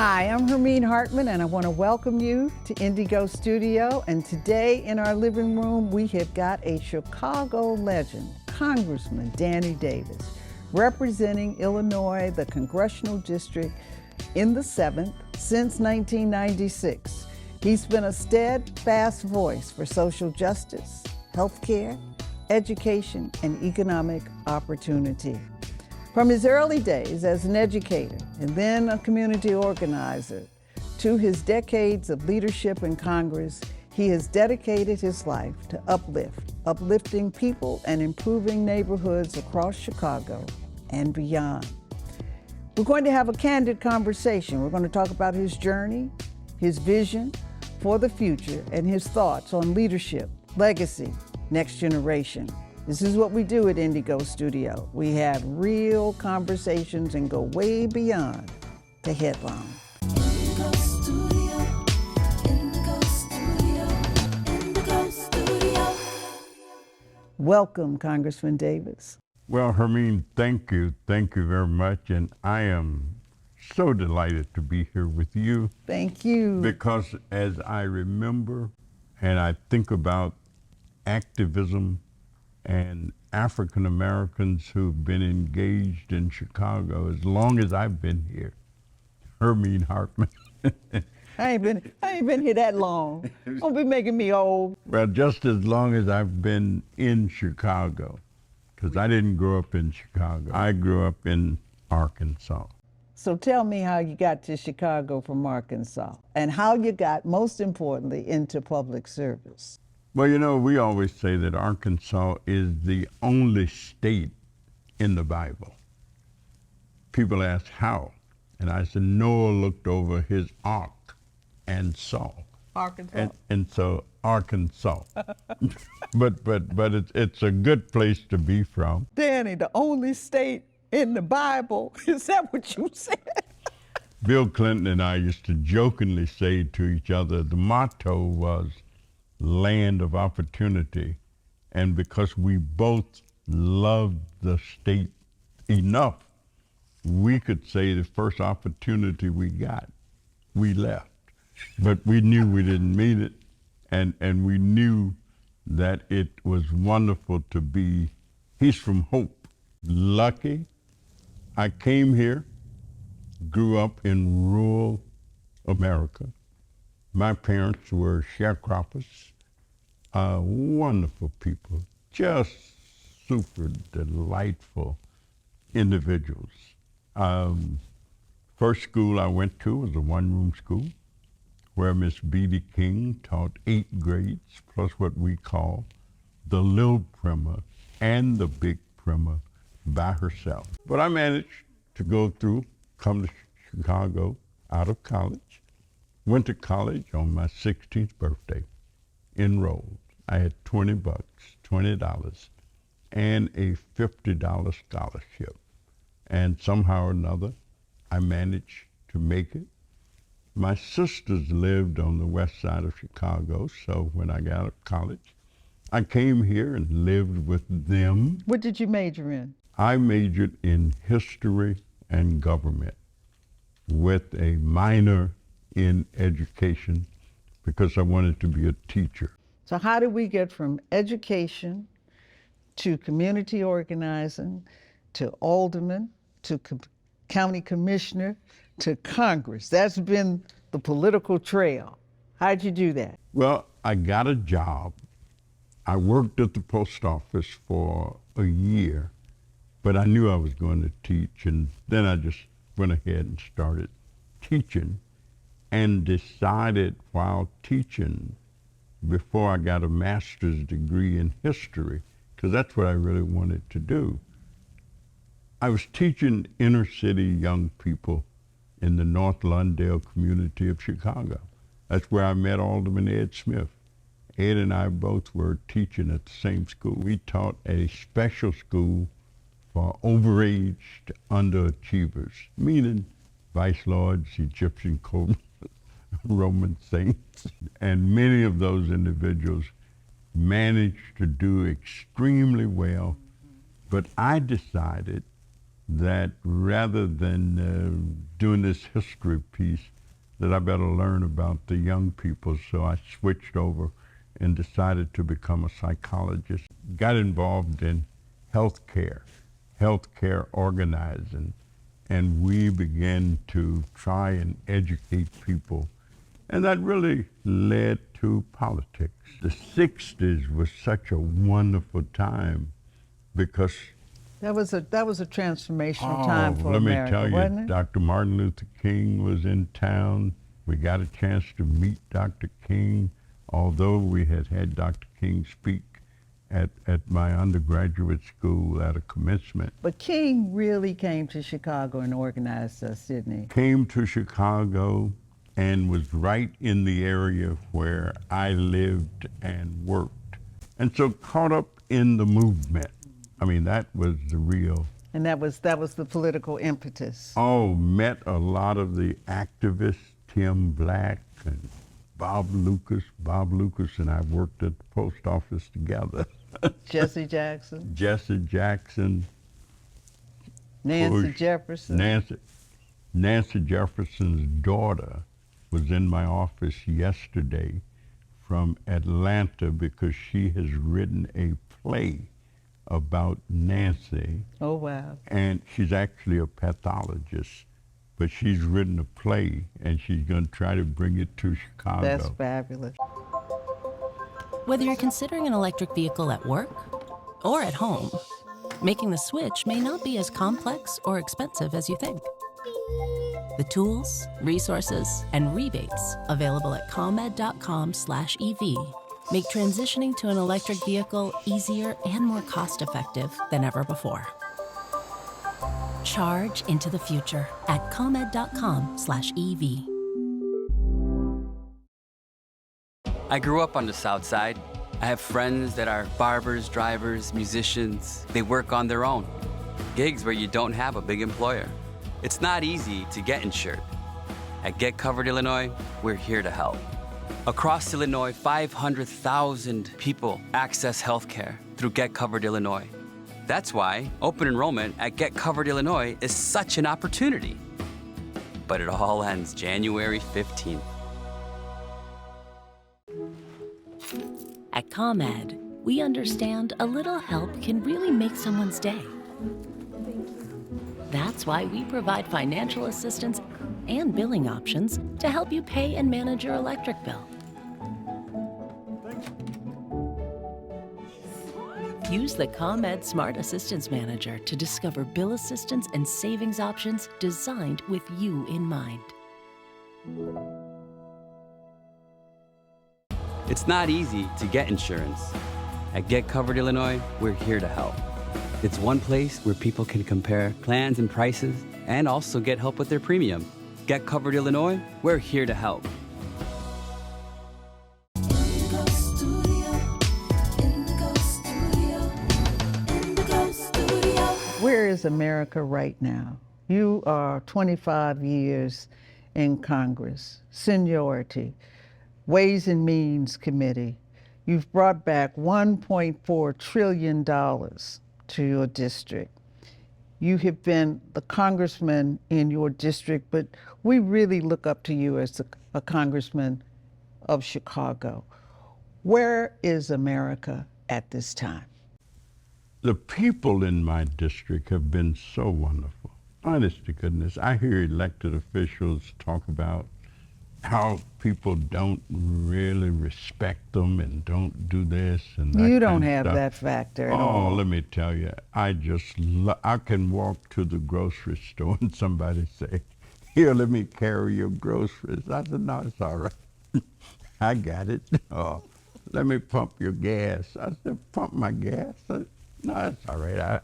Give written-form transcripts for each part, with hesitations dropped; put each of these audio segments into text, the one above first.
Hi, I'm Hermine Hartman, and I want to welcome you to NDIGO Studio. And today in our living room, we have got a Chicago legend, Congressman Danny Davis, representing Illinois, the Congressional District in the 7th since 1996. He's been a steadfast voice for social justice, healthcare, education, and economic opportunity. From his early days as an educator and then a community organizer to his decades of leadership in Congress, he has dedicated his life to uplifting people and improving neighborhoods across Chicago and beyond. We're going to have a candid conversation. We're going to talk about his journey, his vision for the future, and his thoughts on leadership, legacy, next generation. This is what we do at NDIGO Studio. We have real conversations and go way beyond the headline. NDIGO Studio, NDIGO Studio, NDIGO Studio. Welcome, Congressman Davis. Well, Hermine, thank you. Thank you very much. And I am so delighted to be here with you. Thank you. Because as I remember and I think about activism and African Americans who've been engaged in Chicago as long as I've been here, Hermine Hartman. I ain't been here that long. Don't be making me old. Well, just as long as I've been in Chicago, because I didn't grow up in Chicago. I grew up in Arkansas. So tell me how you got to Chicago from Arkansas and how you got, most importantly, into public service. Well, you know, we always say that Arkansas is the only state in the Bible. People ask how, and I said Noah looked over his ark and saw. Arkansas. And so Arkansas. but it's a good place to be from. Danny, the only state in the Bible, is that what you said? Bill Clinton and I used to jokingly say to each other, the motto was land of opportunity. And because we both loved the state enough, we could say the first opportunity we got, we left. But we knew we didn't mean it, and we knew that it was wonderful to be, he's from Hope. Lucky, I came here, grew up in rural America. My parents were sharecroppers, wonderful people, just super delightful individuals. First school I went to was a one-room school where Miss B.D. King taught 8 grades, plus what we call the little primer and the big primer by herself. But I managed to come to Chicago out of college. Went to college on my 16th birthday, enrolled. I had $20, and a $50 scholarship. And somehow or another, I managed to make it. My sisters lived on the west side of Chicago, so when I got out of college, I came here and lived with them. What did you major in? I majored in history and government with a minor in education because I wanted to be a teacher. So how did we get from education to community organizing to alderman to county commissioner to Congress? That's been the political trail. How'd you do that? Well, I got a job. I worked at the post office for a year, but I knew I was going to teach, and then I just went ahead and started teaching and decided while teaching, before I got a master's degree in history, because that's what I really wanted to do. I was teaching inner city young people in the North Lawndale community of Chicago. That's where I met Alderman Ed Smith. Ed and I both were teaching at the same school. We taught a special school for overaged underachievers, meaning vice lords, Egyptian code, Roman saints. And many of those individuals managed to do extremely well. But I decided that rather than doing this history piece, that I better learn about the young people, so I switched over and decided to become a psychologist. Got involved in healthcare organizing, and we began to try and educate people. And that really led to politics. The 60s was such a wonderful time because That was a transformational time for let America, me tell you, wasn't it? Dr. Martin Luther King was in town. We got a chance to meet Dr. King, although we had Dr. King speak at my undergraduate school at a commencement. But King really came to Chicago and organized us, didn't he? Came to Chicago and was right in the area where I lived and worked. And so caught up in the movement. I mean, that was the real. And that was the political impetus. Oh, met a lot of the activists, Tim Black and Bob Lucas. Bob Lucas and I worked at the post office together. Jesse Jackson, Jesse Jackson. Nancy Bush, Jefferson. Nancy Jefferson's daughter was in my office yesterday from Atlanta because she has written a play about Nancy. Oh, wow. And she's actually a pathologist, but she's written a play and she's going to try to bring it to Chicago. That's fabulous. Whether you're considering an electric vehicle at work or at home, making the switch may not be as complex or expensive as you think. The tools, resources, and rebates available at ComEd.com/EV make transitioning to an electric vehicle easier and more cost-effective than ever before. Charge into the future at ComEd.com/EV. I grew up on the South Side. I have friends that are barbers, drivers, musicians. They work on their own. Gigs where you don't have a big employer. It's not easy to get insured. At Get Covered Illinois, we're here to help. Across Illinois, 500,000 people access health care through Get Covered Illinois. That's why open enrollment at Get Covered Illinois is such an opportunity. But it all ends January 15th. At ComEd, we understand a little help can really make someone's day. That's why we provide financial assistance and billing options to help you pay and manage your electric bill. Use the ComEd Smart Assistance Manager to discover bill assistance and savings options designed with you in mind. It's not easy to get insurance. At Get Covered Illinois, we're here to help. It's one place where people can compare plans and prices and also get help with their premium. Get Covered Illinois, we're here to help. Indigo Studio, Indigo Studio, Indigo Studio. Where is America right now? You are 25 years in Congress, seniority, Ways and Means Committee. You've brought back $1.4 trillion to your district. You have been the congressman in your district, but we really look up to you as a congressman of Chicago. Where is America at this time? The people in my district have been so wonderful. Honest to goodness, I hear elected officials talk about how people don't really respect them and don't do this and that. You don't kind of have stuff. that factor at Oh, all. let me tell you, I can walk to the grocery store and somebody say, "Here, let me carry your groceries." I said, "No, it's all right. I got it." "Oh, let me pump your gas." I said, "Pump my gas?" I said, "No, it's all right."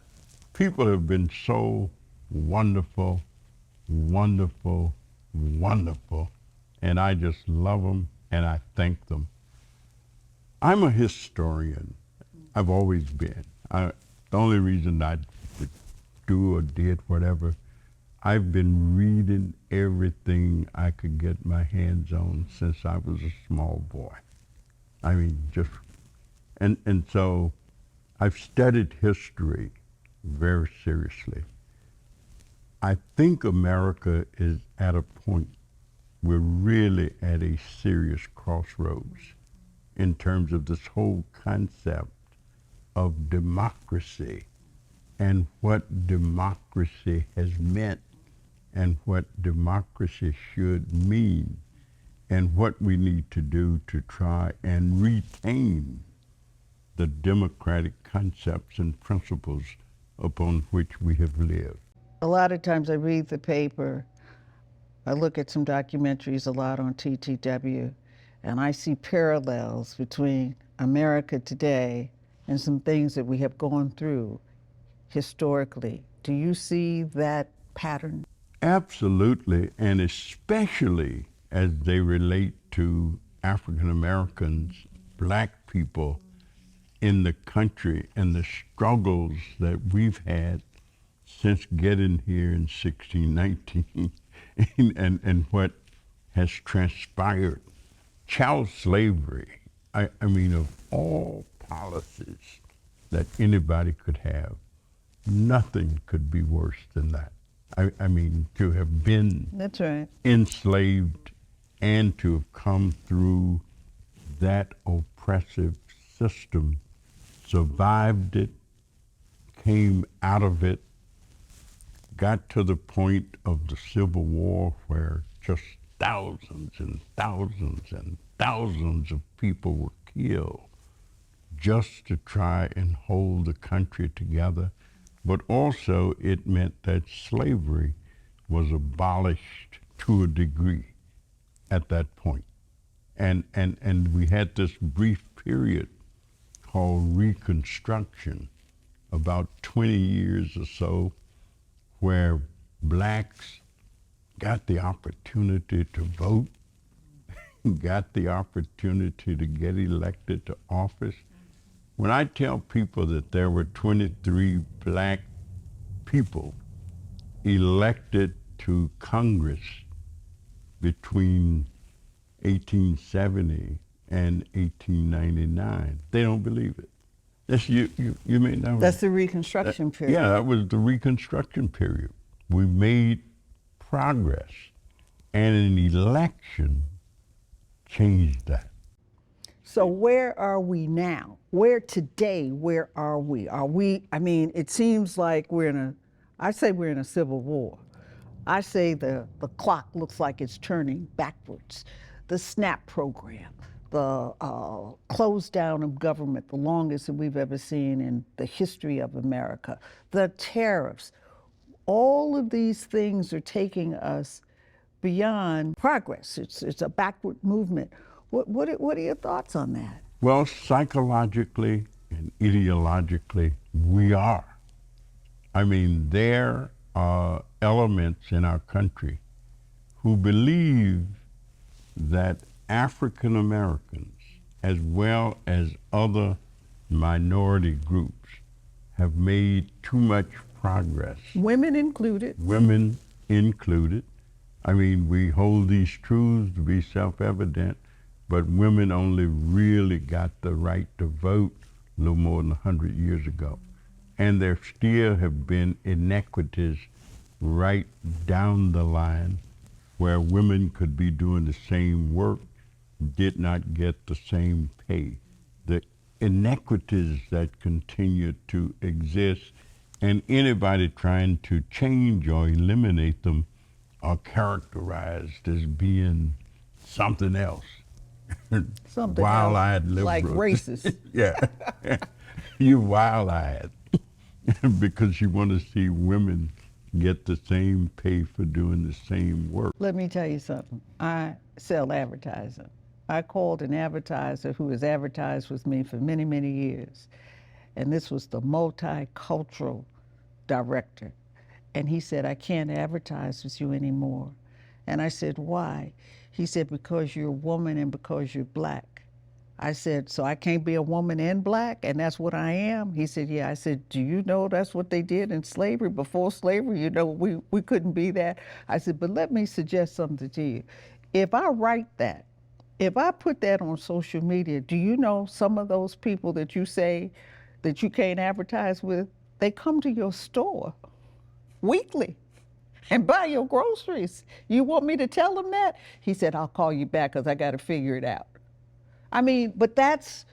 People have been so wonderful, wonderful, wonderful. And I just love them and I thank them. I'm a historian. I've always been. The only reason I do or did whatever, I've been reading everything I could get my hands on since I was a small boy. I mean, and so I've studied history very seriously. I think America is at a point we're really at a serious crossroads in terms of this whole concept of democracy and what democracy has meant and what democracy should mean and what we need to do to try and retain the democratic concepts and principles upon which we have lived. A lot of times I read the paper, I look at some documentaries a lot on TTW, and I see parallels between America today and some things that we have gone through historically. Do you see that pattern? Absolutely, and especially as they relate to African Americans, black people in the country and the struggles that we've had since getting here in 1619 and what has transpired. Child slavery, I mean, of all policies that anybody could have, nothing could be worse than that. I mean, to have been That's right. enslaved and to have come through that oppressive system, survived it, came out of it, got to the point of the Civil War where just thousands and thousands and thousands of people were killed just to try and hold the country together. But also it meant that slavery was abolished to a degree at that point. And we had this brief period called Reconstruction, about 20 years or so, where blacks got the opportunity to vote, got the opportunity to get elected to office. When I tell people that there were 23 black people elected to Congress between 1870 and 1899, they don't believe it. That's, you mean that was, That's the Reconstruction period. Yeah, that was the Reconstruction period. We made progress, and an election changed that. So where are we now? Where today, where are we? I mean, it seems like I say we're in a civil war. I say the clock looks like it's turning backwards. The SNAP program, the close down of government, the longest that we've ever seen in the history of America, the tariffs, all of these things are taking us beyond progress. It's a backward movement. What are your thoughts on that? Well, psychologically and ideologically, we are. I mean, there are elements in our country who believe that African Americans, as well as other minority groups, have made too much progress. Women included. Women included. I mean, we hold these truths to be self-evident, but women only really got the right to vote a little more than 100 years ago. And there still have been inequities right down the line where women could be doing the same work, did not get the same pay. The inequities that continue to exist, and anybody trying to change or eliminate them are characterized as being something else. Something Wild-eyed else, liberals. like racist. Yeah. You're wild-eyed because you want to see women get the same pay for doing the same work. Let me tell you something. I sell advertising. I called an advertiser who has advertised with me for many, many years. And this was the multicultural director. And he said, I can't advertise with you anymore. And I said, why? He said, because you're a woman and because you're black. I said, so I can't be a woman and black, and that's what I am? He said, yeah. I said, do you know that's what they did in slavery? Before slavery, you know, we couldn't be that. I said, but let me suggest something to you. If I write that, if I put that on social media, do you know some of those people that you say that you can't advertise with, they come to your store weekly. and buy your groceries. You want me to tell them that? He said, I'll call you back because I got to figure it out. I mean, but that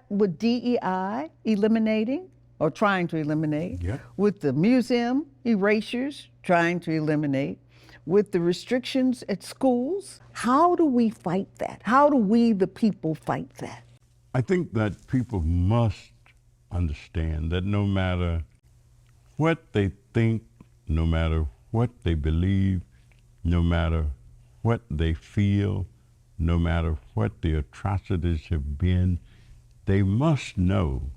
with DEI eliminating or trying to eliminate, Yep. with the museum erasures trying to eliminate, with the restrictions at schools. How do we fight that? How do we, the people, fight that? I think that people must understand that no matter what they think, no matter what they believe, no matter what they feel, no matter what the atrocities have been, they must know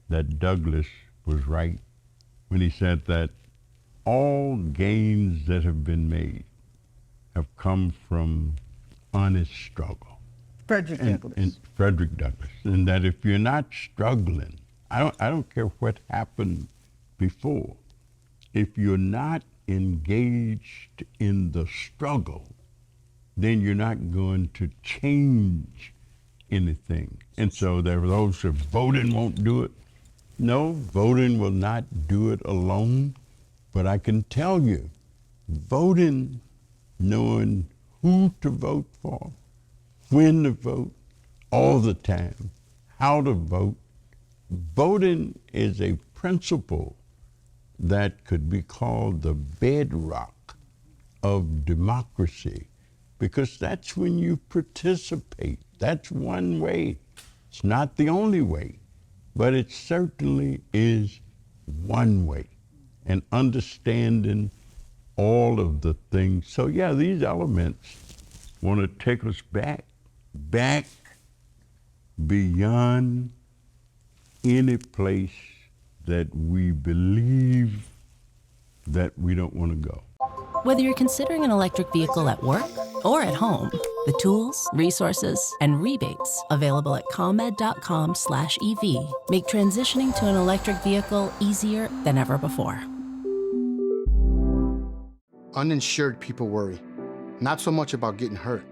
that Douglas was right when he said that all gains that have been made have come from honest struggle. Frederick Douglass. And Frederick Douglass. And that if you're not struggling, I don't care what happened before, if you're not engaged in the struggle, then you're not going to change anything. And so there are those who voting won't do it. No, voting will not do it alone. But I can tell you, voting, knowing who to vote for, when to vote, all the time, how to vote. Voting is a principle that could be called the bedrock of democracy, because that's when you participate. That's one way. It's not the only way, but it certainly is one way. And understanding all of the things. So yeah, these elements want to take us back beyond any place that we believe that we don't want to go. Whether you're considering an electric vehicle at work or at home, the tools, resources, and rebates available at ComEd.com/EV make transitioning to an electric vehicle easier than ever before. Uninsured people worry, not so much about getting hurt,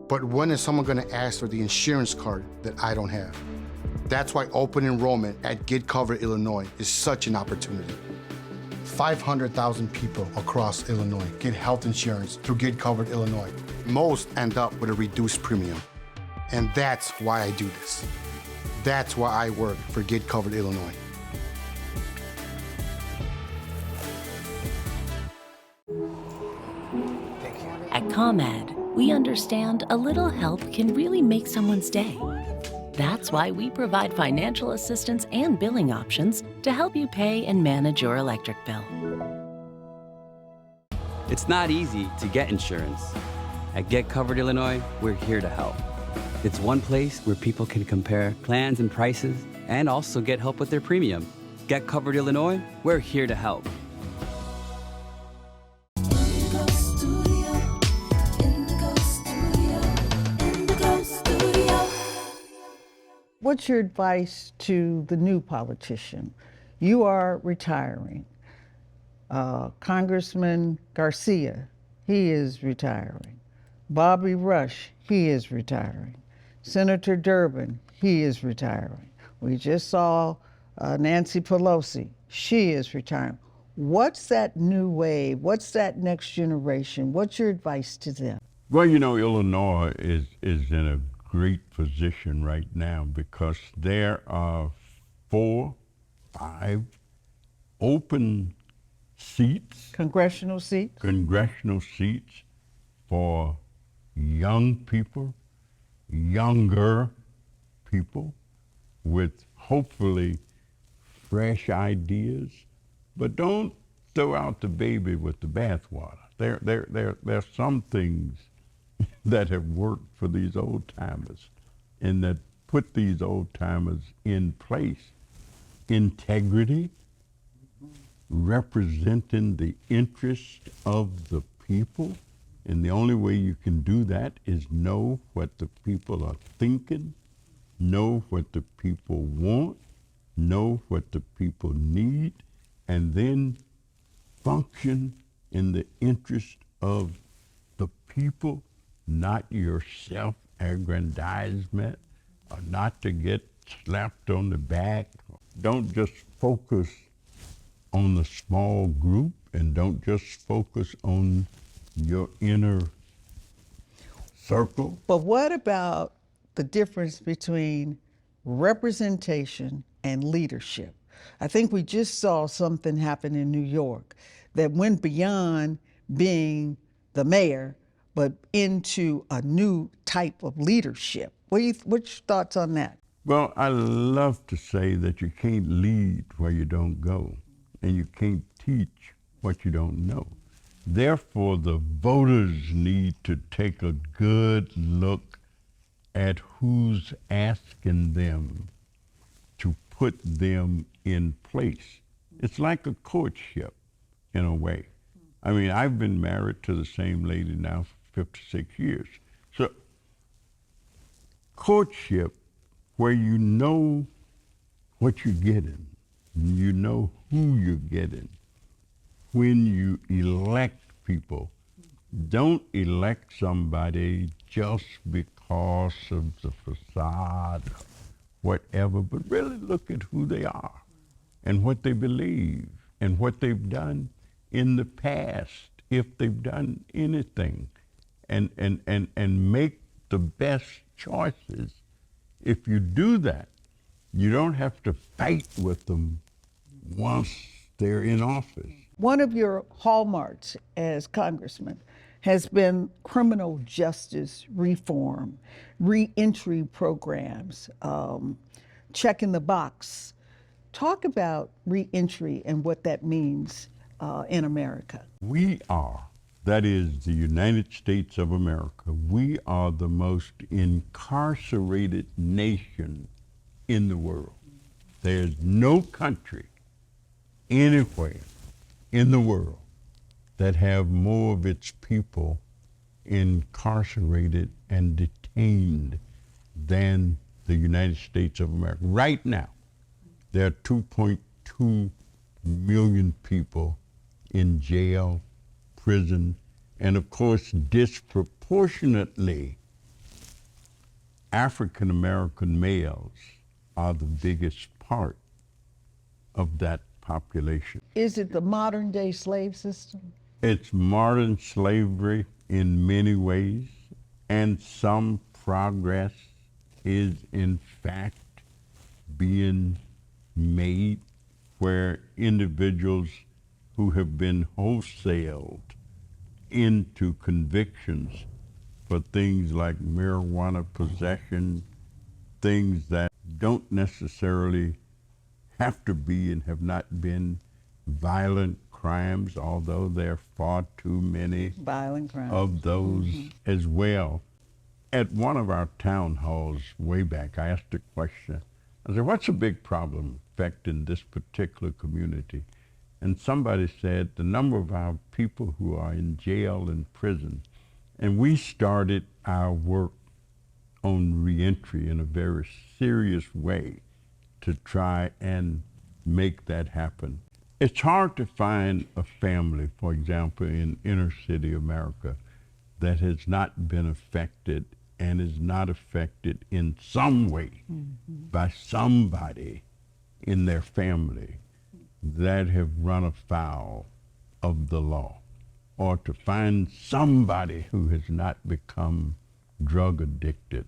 but when is someone going to ask for the insurance card that I don't have? That's why open enrollment at Get Covered Illinois is such an opportunity. 500,000 people across Illinois get health insurance through Get Covered Illinois. Most end up with a reduced premium. And that's why I do this. That's why I work for Get Covered Illinois. At ComEd, we understand a little help can really make someone's day. That's why we provide financial assistance and billing options to help you pay and manage your electric bill. It's not easy to get insurance. At Get Covered Illinois, we're here to help. It's one place where people can compare plans and prices and also get help with their premium. Get Covered Illinois, we're here to help. Indigo Studio, Indigo Studio, Indigo Studio. What's your advice to the new politician? You are retiring. Congressman Garcia, he is retiring. Bobby Rush, he is retiring. Senator Durbin, he is retiring. We just saw Nancy Pelosi, she is retiring. What's that new wave? What's that next generation? What's your advice to them? Well, you know, Illinois is in a great position right now because there are 4, 5 open seats, Congressional seats? congressional seats for young people, younger people with hopefully fresh ideas. But don't throw out the baby with the bathwater. There's some things that have worked for these old timers and that put these old timers in place. Integrity, representing the interest of the people. And the only way you can do that is know what the people are thinking, know what the people want, know what the people need, and then function in the interest of the people, not your self-aggrandizement, or not to get slapped on the back. Don't just focus on the small group and don't just focus on your inner circle. But what about the difference between representation and leadership? I think we just saw something happen in New York that went beyond being the mayor, but into a new type of leadership. What's your thoughts on that? Well, I love to say that you can't lead where you don't go, and you can't teach what you don't know. Therefore, the voters need to take a good look at who's asking them to put them in place. It's like a courtship in a way. I mean, I've been married to the same lady now for 56 years. So courtship, where you know what you're getting, you know who you're getting. When you elect people, don't elect somebody just because of the facade, whatever, but really look at who they are and what they believe and what they've done in the past, if they've done anything, and make the best choices. If you do that, you don't have to fight with them once they're in office. One of your hallmarks as congressman has been criminal justice reform, reentry programs, checking the box. Talk about reentry and what that means in America. We are, that is the United States of America, we are the most incarcerated nation in the world. There's no country anywhere in the world that have more of its people incarcerated and detained than the United States of America. Right now, there are 2.2 million people in jail, prison, and of course, disproportionately, African American males are the biggest part of that population. Is it the modern day slave system? It's modern slavery in many ways, and some progress is in fact being made where individuals who have been wholesaled into convictions for things like marijuana possession, things that don't necessarily have to be and have not been violent crimes, although there are far too many Violent crimes. of those as well. At one of our town halls way back, I asked a question. I said, what's a big problem affecting this particular community? And somebody said the number of our people who are in jail and prison. And we started our work on reentry in a very serious way to try and make that happen. It's hard to find a family, for example, in inner city America that has not been affected and is not affected in some way by somebody in their family that have run afoul of the law, or to find somebody who has not become drug addicted,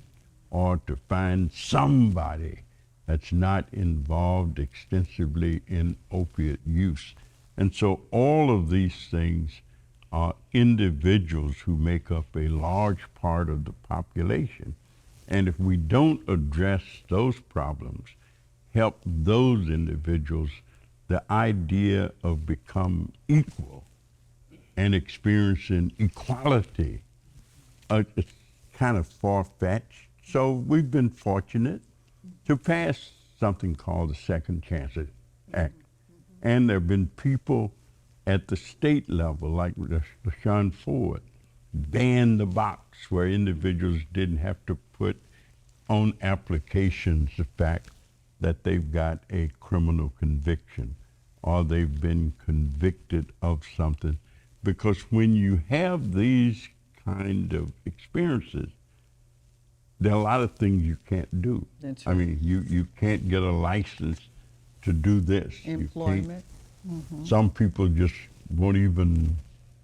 or to find somebody that's not involved extensively in opiate use. And so all of these things are individuals who make up a large part of the population. And if we don't address those problems, help those individuals, the idea of become equal and experiencing equality, it's kind of far-fetched. So we've been fortunate to pass something called the Second Chances Act. And there have been people at the state level, like LaShawn Ford, banned the box where individuals didn't have to put on applications the fact that they've got a criminal conviction or they've been convicted of something. Because when you have these kind of experiences, there are a lot of things you can't do. That's I right. mean, you can't get a license to do this. You can't- Employment. Some people just won't even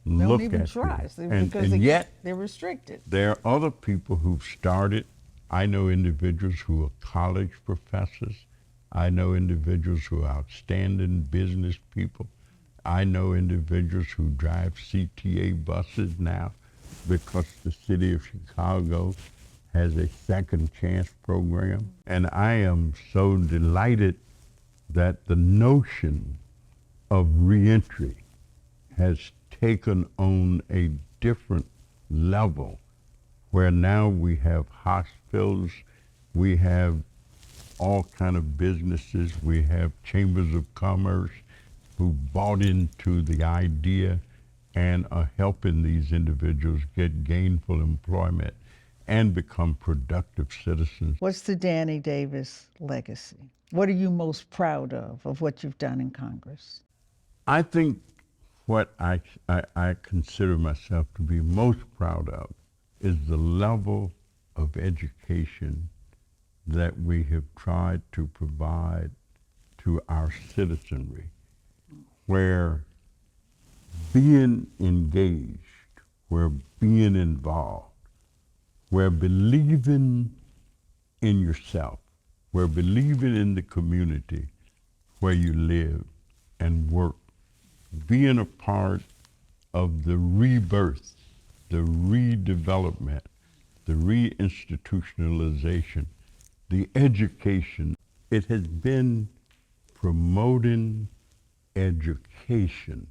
look Don't even at try you. because Yet they're restricted. there are other people who've started. I know individuals who are college professors. I know individuals who are outstanding business people. I know individuals who drive CTA buses now because the city of Chicago has a second chance program. And I am so delighted that the notion of reentry has taken on a different level, where now we have hospitals, we have all kind of businesses, we have chambers of commerce who bought into the idea and are helping these individuals get gainful employment and become productive citizens. What's the Danny Davis legacy? What are you most proud of what you've done in Congress? I think what I consider myself to be most proud of is the level of education that we have tried to provide to our citizenry, where being engaged, where being involved, where believing in yourself, where believing in the community where you live and work, being a part of the rebirth, the redevelopment, the reinstitutionalization, the education. It has been promoting education.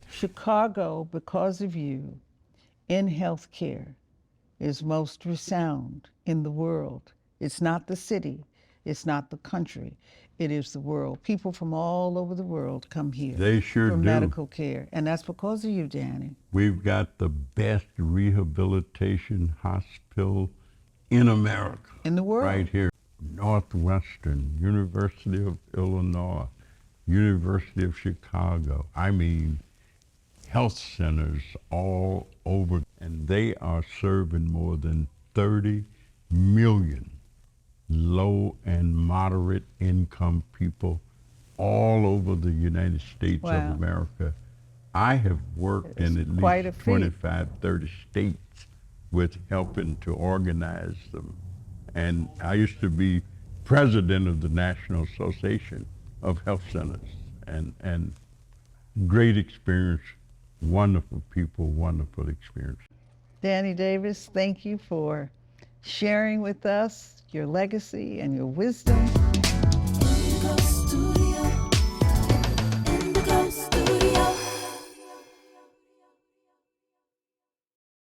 Chicago, because of you, in healthcare, is most resound in the world. It's not the city, it's not the country, it is the world. People from all over the world come here They sure for do. medical care, and that's because of you, Danny. We've got the best rehabilitation hospital in America. In the world. Right here. Northwestern, University of Illinois, University of Chicago. I mean, health centers all over, and they are serving more than 30 million low and moderate income people all over the United States Wow. of America. I have worked in at quite a least feat. 25, 30 states with helping to organize them. And I used to be president of the National Association of Health Centers, and great experience, wonderful people, wonderful experience. Danny Davis, thank you for sharing with us your legacy and your wisdom.